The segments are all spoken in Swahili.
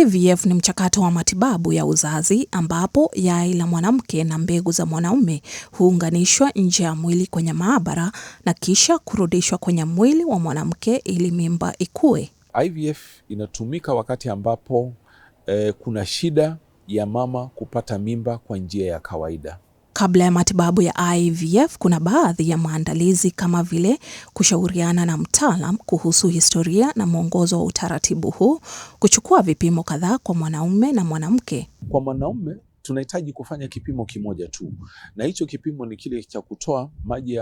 IVF ni mchakato wa matibabu ya uzazi ambapo yai la mwanamke na mbegu za mwanaume huunganishwa nje ya mwili kwenye maabara na kisha kurudishwa kwenye mwili wa mwanamke ili mimba ikue. IVF inatumika wakati ambapo kuna shida ya mama kupata mimba kwa njia ya kawaida. Kabla ya matibabu ya IVF kuna baadhi ya maandalizi kama vile kushauriana na mtaalam kuhusu historia na mwongozo wa utaratibu huu, kuchukua vipimo kadhaa kwa mwanaume na mwanamke. Kwa mwanaume tunahitaji kufanya kipimo kimoja tu, na hicho kipimo ni kile cha kutoa maji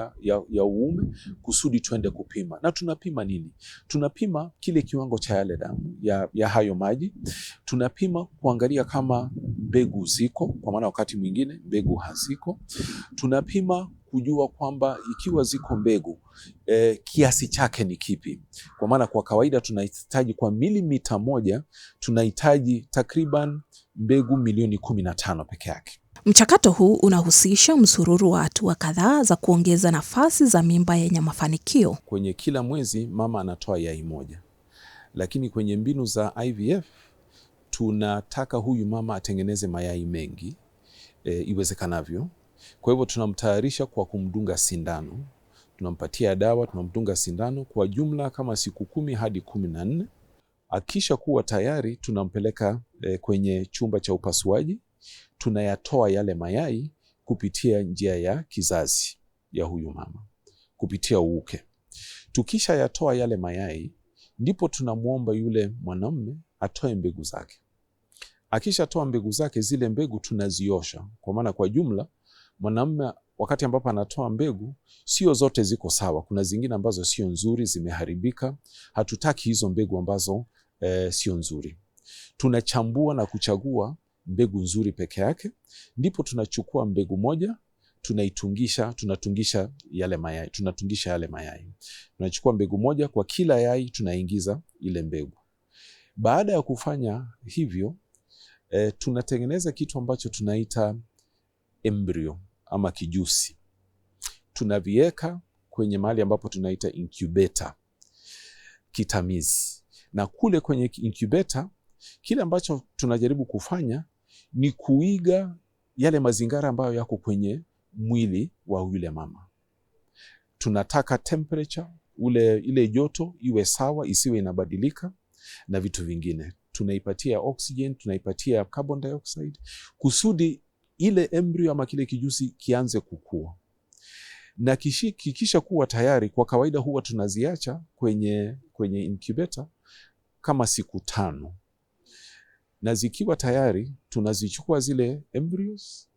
ya uume kusudi tuende kupima. Na tunapima nini? Tunapima kile kiwango cha yale damu ya hayo maji. Tunapima kuangalia kama mbegu ziko, kwa maana wakati mwingine mbegu haziko. Tunapima kujua kwamba ikiwa ziko mbegu kiasi chake ni kipi, kwa maana kwa kawaida tunahitaji kwa milimita moja tunahitaji takriban mbegu milioni 15 peke yake. Mchakato huu unahusisha msururu wa hatua kadhaa za kuongeza nafasi za mimba yenye mafanikio. Kwenye kila mwezi mama anatoa yai moja, lakini kwenye mbinu za IVF tunataka huyu mama atengeneze mayai mengi iwezekanavyo. Kwa hivyo tunamtayarisha kwa kumdunga sindano, tunampatia dawa, tunamdunga sindano kwa jumla kama siku 10 hadi 14. Akisha kuwa tayari tunampeleka kwenye chumba cha upasuaji, tunayatoa yale mayai kupitia njia ya kizazi ya huyu mama, kupitia uuke. Tukisha yatoa yale mayai, ndipo tunamuomba yule mwanamume atoe mbegu zake. Akisha toa mbegu zake, zile mbegu tunaziosha, kwa maana kwa jumla mwanamume wakati ambapo anatoa mbegu sio zote ziko sawa. Kuna zingine ambazo sio nzuri, zimeharibika. Hatutaki hizo mbegu ambazo sio nzuri. Tunachambua na kuchagua mbegu nzuri peke yake, ndipo tunachukua mbegu moja tunatungisha yale mayai. Tunachukua mbegu moja kwa kila yai, tunaingiza ile mbegu. Baada ya kufanya hivyo tunatengeneza kitu ambacho tunaita embryo ama kijusi. Tunaviweka kwenye mahali ambapo tunaita incubator, kitamizi. Na kule kwenye incubator kile ambacho tunajaribu kufanya ni kuiga yale mazingira ambayo yako kwenye mwili wa yule mama. Tunataka temperature, ile joto iwe sawa, isiwe inabadilika na vitu vingine. Tunaipatia oxygen, tunaipatia carbon dioxide kusudi ile embryo ama kile kijusi kianze kukua. Na kikisha kuwa tayari, kwa kawaida huwa tunaziacha kwenye incubator kama siku 5. Na zikiwa tayari tunazichukua zile embryos,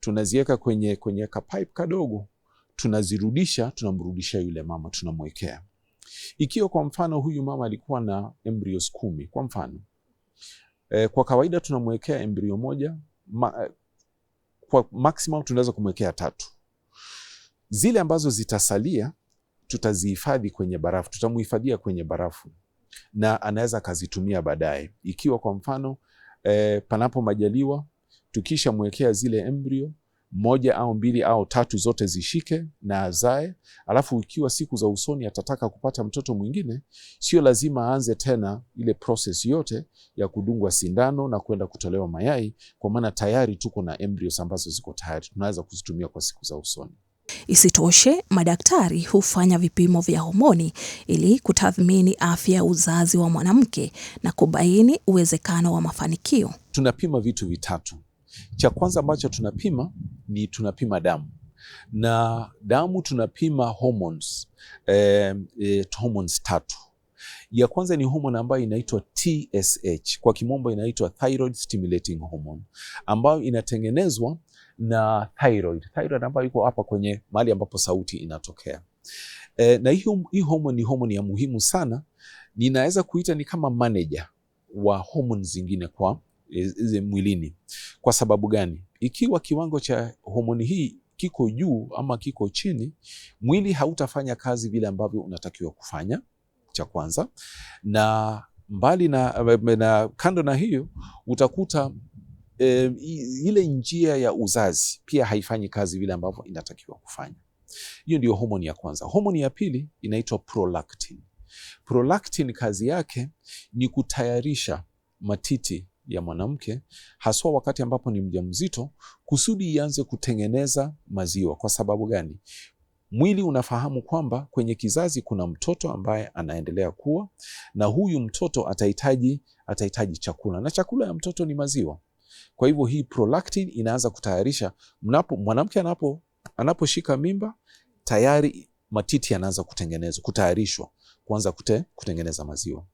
tunaziweka kwenye ka pipe kadogo, tunamrudisha yule mama, tunamwekea. Ikiwa kwa mfano huyu mama alikuwa na embryos 10 kwa mfano, kwa kawaida tunamwekea embryo moja, kwa maximum tunaweza kumwekea 3. Zile ambazo zitasalia tutazihifadhi kwenye barafu, tutamuhifadhia kwenye barafu na anaweza akazitumia baadaye. Ikiwa kwa mfano panapo majaliwa tukisha mwekea zile embryo 1 au 2 au 3 zote zishike na azae, alafu ikiwa siku za usoni atataka kupata mtoto mwingine, sio lazima aanze tena ile process yote ya kudungwa sindano na kwenda kutolewa mayai, kwa maana tayari tuko na embryos ambazo ziko tayari, tunaweza kuzitumia kwa siku za usoni. Isitoshe, madaktari hufanya vipimo vya homoni ili kutathmini afya ya uzazi wa mwanamke na kubaini uwezekano wa mafanikio. Tunapima vitu vitatu. Cha kwanza ambacho tunapima damu. Na damu tunapima hormones, hormones 3. Ya kwanza ni hormone ambayo inaitwa TSH, kwa kimombo inaitwa thyroid stimulating hormone, ambayo inatengenezwa na thyroid ambayo iko hapa kwenye mahali ambapo sauti inatokea. Na hii hormone ni hormone ya muhimu sana. Ninaweza kuita ni kama manager wa hormone zingine kwa mwilini. Kwa sababu gani? Ikiwa kiwango cha hormone hii kiko juu ama kiko chini, mwili hautafanya kazi vile ambavyo unatakiwa kufanya, cha kwanza. Na mbali na kando na hiyo, utakuta ile njia ya uzazi pia haifanyi kazi vile ambavyo inatakiwa kufanya. Hiyo ndio homoni ya kwanza. Homoni ya pili inaitwa prolactin. Prolactin kazi yake ni kutayarisha matiti ya mwanamke, haswa wakati ambapo ni mjamzito, kusudi ianze kutengeneza maziwa. Kwa sababu gani? Mwili unafahamu kwamba kwenye kizazi kuna mtoto ambaye anaendelea kuwa, na huyu mtoto atahitaji chakula, na chakula ya mtoto ni maziwa. Kwa hivyo hii prolactin inaanza kutayarisha, mwanamke anaposhika mimba, tayari matiti yanaanza kutayarishwa kuanza kutengeneza maziwa.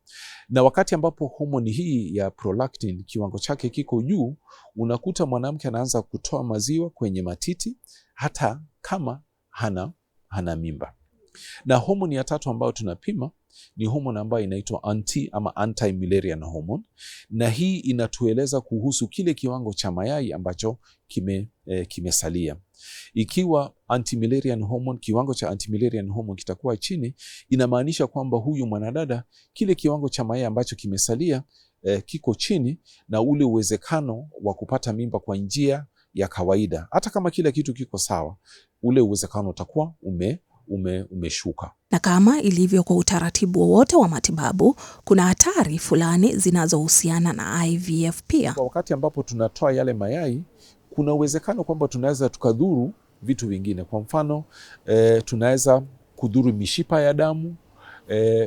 Na wakati ambapo homoni hii ya prolactin kiwango chake kiko juu, unakuta mwanamke anaanza kutoa maziwa kwenye matiti hata kama hana mimba. Na homoni ya tatu ambayo tunapima ni homoni ambayo inaitwa anti-Müllerian hormone, na hii inatueleza kuhusu kile kiwango cha mayai ambacho kimesalia. Ikiwa anti-Müllerian hormone, kiwango cha anti-Müllerian hormone kitakuwa chini, inamaanisha kwamba huyu mwanadada kile kiwango cha mayai ambacho kimesalia kiko chini, na ule uwezekano wa kupata mimba kwa njia ya kawaida, hata kama kila kitu kiko sawa, ule uwezekano utakuwa umeshuka. Na kama ilivyo kwa utaratibu wowote wa matibabu, kuna hatari fulani zinazohusiana na IVF pia. Kwa wakati ambapo tunatoa yale mayai, kuna uwezekano kwamba tunaweza tukadhuru vitu vingine. Kwa mfano, tunaweza kudhuru mishipa ya damu,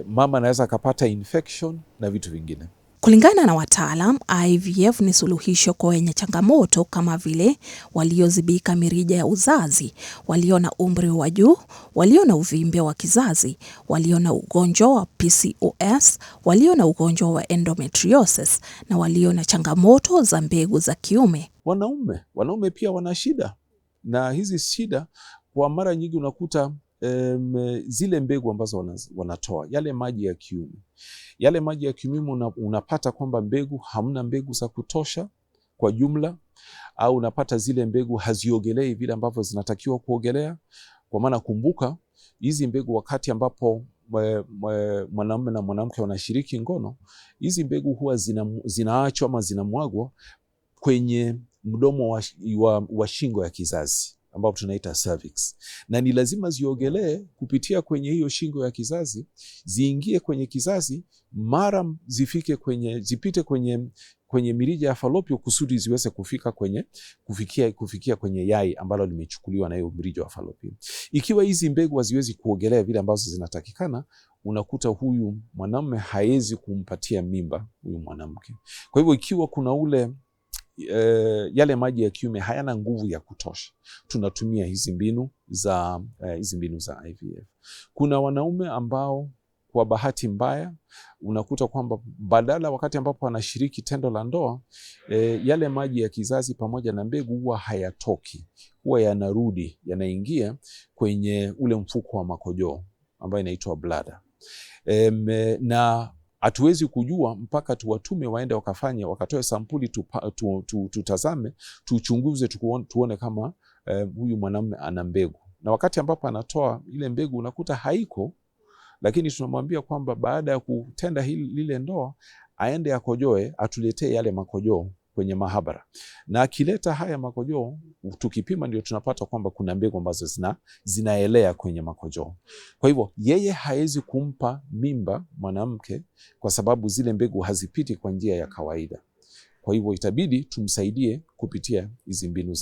mama anaweza akapata infection na vitu vingine. Kulingana na wataalam, IVF ni suluhisho kwa wenye changamoto kama vile waliozibika mirija ya uzazi, walio na umri wa juu, walio na uvimbe wa kizazi, walio na ugonjwa wa PCOS, walio na ugonjwa wa endometriosis na walio na changamoto za mbegu za kiume. Wanaume pia wana shida, na hizi shida kwa mara nyingi unakuta zile mbegu ambazo wanatoa, yale maji ya kiume, unapata kwamba hamna mbegu za kutosha kwa jumla, au unapata zile mbegu haziogelei vile ambavyo zinatakiwa kuogelea. Kwa maana kumbuka, hizi mbegu wakati ambapo mwanamume na mwanamke wanashiriki ngono, hizi mbegu huwa zinaachwa ama zinamwagwa kwenye mdomo wa shingo ya kizazi ambapo tunaita cervix, na ni lazima ziogelee kupitia kwenye hiyo shingo ya kizazi, ziingie kwenye kizazi, mara zipite kwenye mirija ya falopio kusudi ziweze kufikia kwenye yai ambalo limechukuliwa na hiyo mirija ya falopio. Ikiwa hizi mbegu haziwezi kuogelea vile ambazo zinatakikana, unakuta huyu mwanamume haezi kumpatia mimba huyu mwanamke. Kwa hivyo ikiwa kuna yale maji ya kiume hayana nguvu ya kutosha, tunatumia hizi mbinu za IVF. Kuna wanaume ambao kwa bahati mbaya unakuta kwamba badala wakati ambapo wanashiriki tendo la ndoa, yale maji ya kizazi pamoja na mbegu huwa hayatoki, huwa yanarudi, yanaingia kwenye ule mfuko wa makojoo ambayo inaitwa bladder. Na hatuwezi kujua mpaka tuwatume waende wakatoe sampuli, tutazame, tuchunguze, tuone kama huyu mwanamume ana mbegu. Na wakati ambapo anatoa ile mbegu unakuta haiko, lakini tunamwambia kwamba baada ya kutenda lile ndoa aende akojoe, atuletee yale makojoo kwenye mahabara, na akileta haya makojoo tukipima, ndio tunapata kwamba kuna mbegu ambazo zinaelea kwenye makojoo. Kwa hivyo yeye haezi kumpa mimba mwanamke kwa sababu zile mbegu hazipiti kwa njia ya kawaida. Kwa hivyo itabidi tumsaidie kupitia hizi mbinu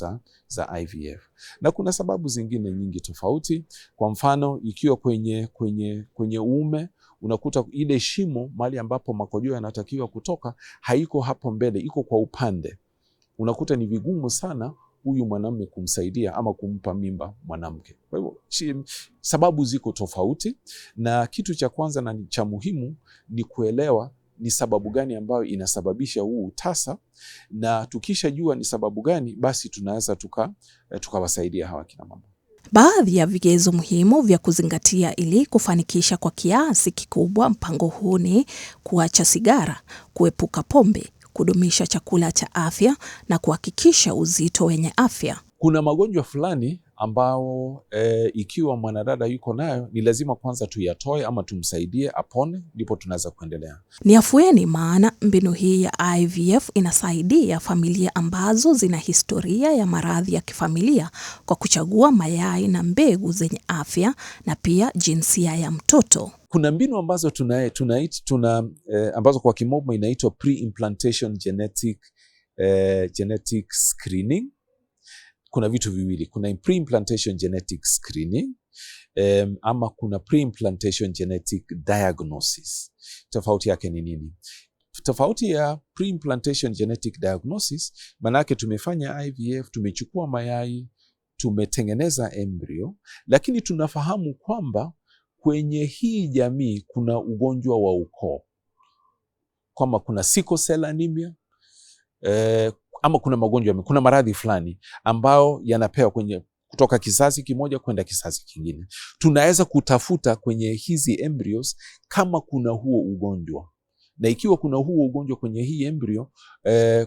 za IVF. Na kuna sababu zingine nyingi tofauti. Kwa mfano, ikiwa kwenye uume unakuta ile shimo mahali ambapo makojoo yanatakiwa kutoka haiko hapo mbele, iko kwa upande, unakuta ni vigumu sana huyu mwanamume kumsaidia ama kumpa mimba mwanamke. Kwa hivyo sababu ziko tofauti, na kitu cha kwanza na cha muhimu ni kuelewa ni sababu gani ambayo inasababisha huu utasa, na tukishajua ni sababu gani, basi tunaweza tukawasaidia hawa kina mama. Baadhi ya vigezo muhimu vya kuzingatia ili kufanikisha kwa kiasi kikubwa mpango huu ni kuacha sigara, kuepuka pombe, kudumisha chakula cha afya na kuhakikisha uzito wenye afya. Kuna magonjwa fulani ambao ikiwa mwanadada yuko nayo ni lazima kwanza tuyatoe ama tumsaidie apone, ndipo tunaweza kuendelea. Ni afueni, maana mbinu hii ya IVF inasaidia familia ambazo zina historia ya maradhi ya kifamilia kwa kuchagua mayai na mbegu zenye afya na pia jinsia ya mtoto. Kuna mbinu ambazo ambazo kwa kimombo inaitwa pre-implantation genetic screening. Kuna vitu viwili, kuna pre-implantation genetic screening ama kuna pre-implantation genetic diagnosis. Tofauti yake ni nini? Tofauti ya pre-implantation genetic diagnosis, manake tumefanya IVF, tumechukua mayai, tumetengeneza embryo, lakini tunafahamu kwamba kwenye hii jamii kuna ugonjwa wa ukoo, kwamba kuna sickle cell anemia, ama kuna magonjwa, kuna maradhi fulani ambao yanapewa kutoka kizazi kimoja kwenda kizazi kingine. Tunaweza kutafuta kwenye hizi embryos kama kuna huo ugonjwa, na ikiwa kuna huo ugonjwa kwenye hii embryo,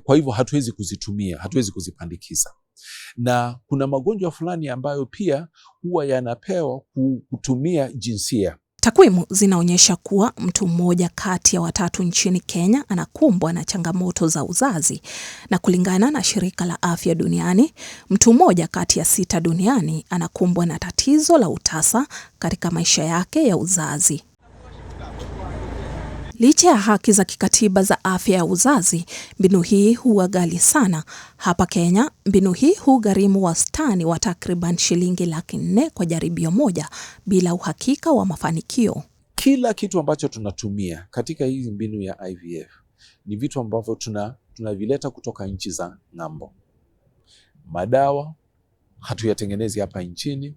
kwa hivyo hatuwezi kuzitumia, hatuwezi kuzipandikiza. Na kuna magonjwa fulani ambayo pia huwa yanapewa kutumia jinsia. Takwimu zinaonyesha kuwa mtu mmoja kati ya 3 nchini Kenya anakumbwa na changamoto za uzazi, na kulingana na Shirika la Afya Duniani, mtu mmoja kati ya 6 duniani anakumbwa na tatizo la utasa katika maisha yake ya uzazi. Licha ya haki za kikatiba za afya ya uzazi, mbinu hii huwa ghali sana. Hapa Kenya, mbinu hii hugharimu wastani wa takriban shilingi 400,000 kwa jaribio moja bila uhakika wa mafanikio. Kila kitu ambacho tunatumia katika hii mbinu ya IVF ni vitu ambavyo tunavileta kutoka nchi za ng'ambo. Madawa hatuyatengenezi hapa nchini.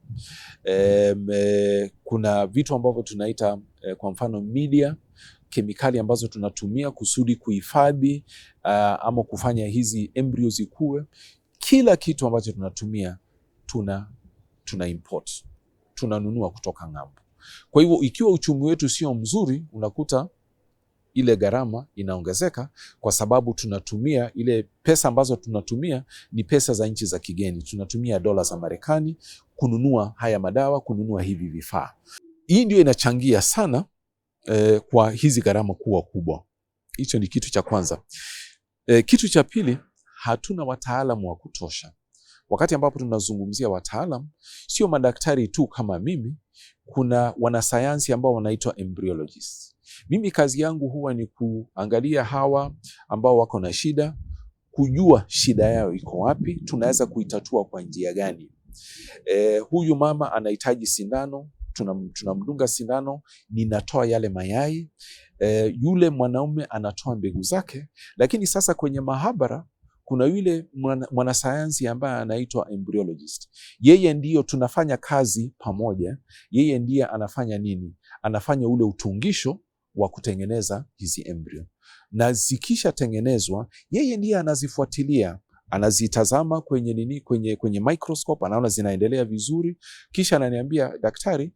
Kuna vitu ambavyo tunaita kwa mfano media, kemikali ambazo tunatumia kusudi kuhifadhi ama kufanya hizi embryos ikue. Kila kitu ambacho tunatumia tuna import, tunanunua kutoka ng'ambo. Kwa hivyo ikiwa uchumi wetu sio mzuri, unakuta ile gharama inaongezeka, kwa sababu tunatumia ile pesa ambazo tunatumia ni pesa za nchi za kigeni. Tunatumia dola za Marekani kununua haya madawa, kununua hivi vifaa. Hii ndio inachangia sana kwa hizi gharama kuwa kubwa. Hicho ni kitu cha kwanza. Kitu cha pili, hatuna wataalamu wa kutosha. Wakati ambapo tunazungumzia wataalamu, sio madaktari tu kama mimi, kuna wanasayansi ambao wanaitwa embryologists. Mimi kazi yangu huwa ni kuangalia hawa ambao wako na shida, kujua shida yao iko wapi, tunaweza kuitatua kwa njia gani. Huyu mama anahitaji sindano, tunamdunga sindano, ninatoa yale mayai. Yule mwanaume anatoa mbegu zake, lakini sasa kwenye mahabara kuna yule mwanasayansi ambaye anaitwa embryologist. Yeye ndiyo tunafanya kazi pamoja. Yeye ndiye anafanya nini? Anafanya ule utungisho wa kutengeneza hizi embryo, na zikisha tengenezwa yeye ndiye anazifuatilia, anazitazama kwenye microscope, anaona zinaendelea vizuri, kisha ananiambia, daktari,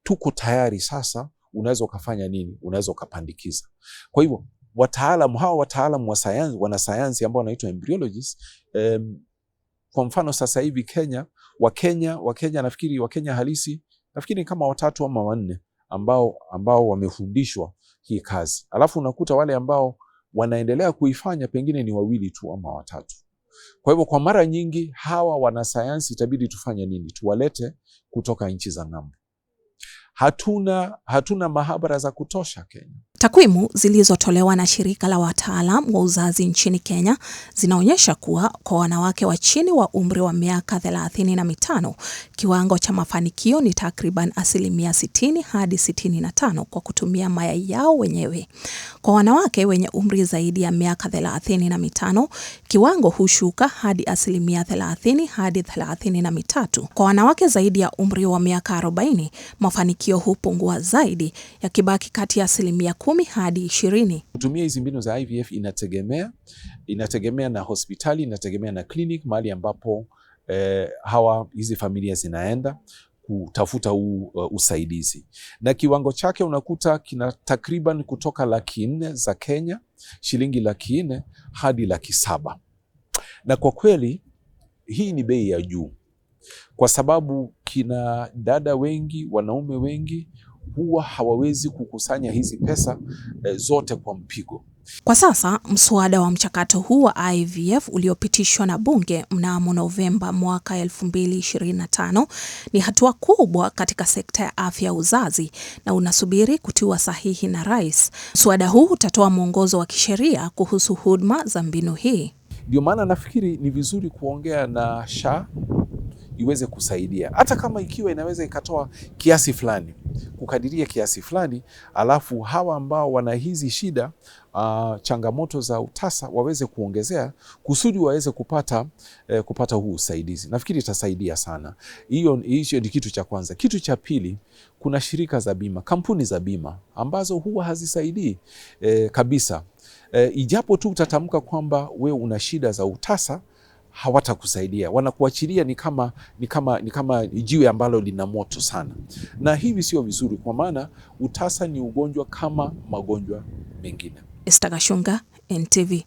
tuko tayari sasa, unaweza ukafanya nini? Unaweza ukapandikiza. Kwa hivyo wataalamu wa sayansi, wanasayansi ambao wanaitwa embryologists, kwa mfano sasa hivi Kenya, Wakenya nafikiri Wakenya halisi nafikiri kama 3 ama 4 ambao wamefundishwa hii kazi. Alafu unakuta wale ambao wanaendelea kuifanya pengine ni 2 tu ama 3. Kwa hivyo kwa mara nyingi hawa wanasayansi itabidi tufanye nini? Tuwalete kutoka nchi za ng'ambo. Hatuna mahabara za kutosha Kenya. Takwimu zilizotolewa na shirika la wataalamu wa uzazi nchini Kenya zinaonyesha kuwa kwa wanawake wa chini wa umri wa miaka 35, kiwango cha mafanikio ni takriban 60% hadi 65% kwa kutumia mayai yao wenyewe. Kwa wanawake wenye umri zaidi ya miaka 35, kiwango hushuka hadi 30% hadi 33%. Kwa wanawake zaidi ya umri wa miaka 40, mafanikio hupungua zaidi, yakibaki kati ya 10% hadi 20%. Kutumia hizi mbinu za IVF inategemea na hospitali, inategemea na clinic, mahali ambapo hizi familia zinaenda kutafuta usaidizi. Na kiwango chake unakuta kina takriban kutoka 400,000 za Kenya, shilingi 400,000 hadi 700,000. Na kwa kweli hii ni bei ya juu. kwa sababu kina dada wengi, wanaume wengi huwa hawawezi kukusanya hizi pesa zote kwa mpigo. Kwa sasa mswada wa mchakato huu wa IVF uliopitishwa na bunge mnamo Novemba mwaka 2025 ni hatua kubwa katika sekta ya afya ya uzazi na unasubiri kutiwa sahihi na rais. Mswada huu utatoa mwongozo wa kisheria kuhusu huduma za mbinu hii. Ndio maana nafikiri ni vizuri kuongea na SHA iweze kusaidia, hata kama ikiwa inaweza ikatoa kiasi fulani, kukadiria kiasi fulani, alafu hawa ambao wana hizi shida changamoto za utasa waweze kuongezea kusudi waweze kupata huu usaidizi. Nafikiri itasaidia sana. Hiyo ni kitu cha kwanza. Kitu cha pili, kuna shirika za bima, kampuni za bima ambazo huwa hazisaidii kabisa. Ijapo tu utatamka kwamba we una shida za utasa, hawatakusaidia, wanakuachilia ni kama jiwe ambalo lina moto sana, na hivi sio vizuri, kwa maana utasa ni ugonjwa kama magonjwa mengine. Esther Gashunga, NTV.